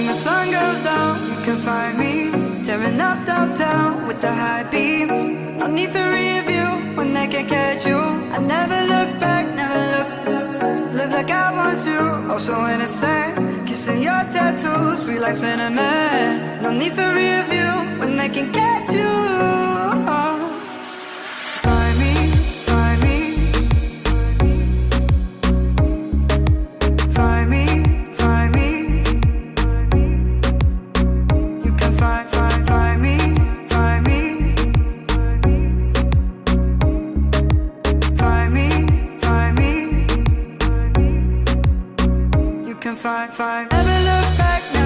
When the sun goes down, you can find me tearing up downtown with the high beams. No need for review when they can catch you. I never look back, never look like I want you. Oh, so innocent, kissing your tattoo, sweet like cinnamon. No need for review when they can catch you. Oh. Find me, find me. Find me, find me. You can find me, find me. Find me, find me. You can find. Never look back.